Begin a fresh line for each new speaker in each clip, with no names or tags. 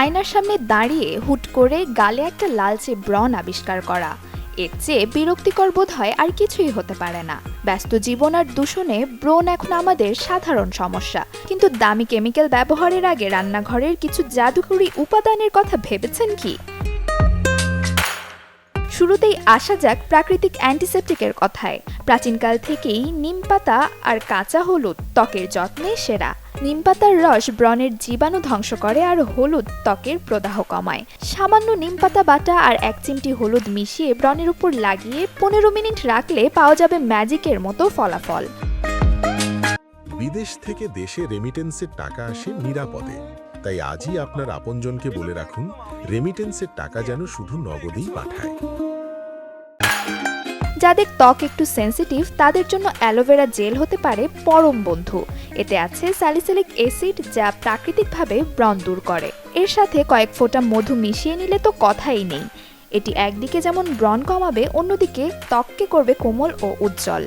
আয়নার সামনে দাঁড়িয়ে হুট করে গালে একটা লালচে ব্রণ আবিষ্কার করা, এর চেয়ে বিরক্তিকর বোধ হয় আর কিছুই হতে পারে না। ব্যস্ত জীবন আর দূষণে ব্রণ এখন আমাদের সাধারণ সমস্যা, কিন্তু দামি কেমিক্যাল ব্যবহারের আগে রান্নাঘরের কিছু জাদুকরী উপাদানের কথা ভেবেছেন কি? শুরুতেই আসা যাক প্রাকৃতিক অ্যান্টিসেপটিকের কথায়। প্রাচীনকাল থেকেই নিমপাতা আর কাঁচা হলুদ ত্বকের যত্নে সেরা। নিমপাতার রস ব্রণের জীবাণু ধ্বংস করে আর হলুদ ত্বকের প্রদাহ কমায়। সামান্য নিমপাতা বাটা আর 1 চিমটি হলুদ মিশিয়ে ব্রণের উপর লাগিয়ে 15 মিনিট রাখলে পাওয়া যাবে ম্যাজিকের মতো ফলাফল।
বিদেশ থেকে দেশে রেমিটেন্সের টাকা আসে নিরাপদে, তাই আজই আপনার আপনজনকে বলে রাখুন রেমিটেন্সের টাকা যেন শুধু নগদেই পাঠায়।
যাদের ত্বক একটু সেনসিটিভ তাদের জন্য অ্যালোভেরা জেল হতে পারে পরম বন্ধু। এতে আছে স্যালিসিলিক অ্যাসিড, যা প্রাকৃতিকভাবে ব্রণ দূর করে। এর সাথে কয়েক ফোঁটা মধু মিশিয়ে নিলে তো কথাই নেই। এটি একদিকে যেমন ব্রণ কমাবে, অন্যদিকে ত্বককে করবে কোমল ও উজ্জ্বল।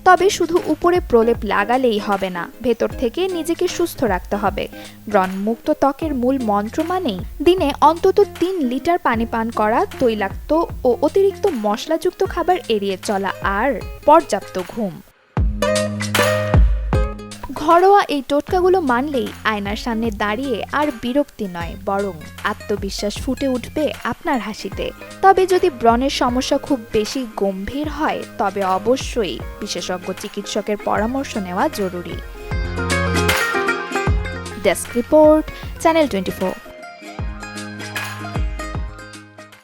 তবে শুধু উপরে প্রলেপ লাগালেই হবে না, ভেতর থেকে নিজেকে সুস্থ রাখতে হবে। ব্রণমুক্ত ত্বকের মূল মন্ত্র মানেই দিনে অন্তত 3 লিটার পানি পান করা, তৈলাক্ত ও অতিরিক্ত মশলাযুক্ত খাবার এড়িয়ে চলা আর পর্যাপ্ত ঘুম। ঘরোয়া এই টোটকাগুলো মানলেই আয়নার সামনে দাঁড়িয়ে আর বিরক্তি নয়, বরং আত্মবিশ্বাস ফুটে উঠবে আপনার হাসিতে। তবে যদি ব্রণের সমস্যা খুব বেশি গম্ভীর হয়, তবে অবশ্যই বিশেষজ্ঞ চিকিৎসকের পরামর্শ নেওয়া জরুরি। Desk report, channel 24।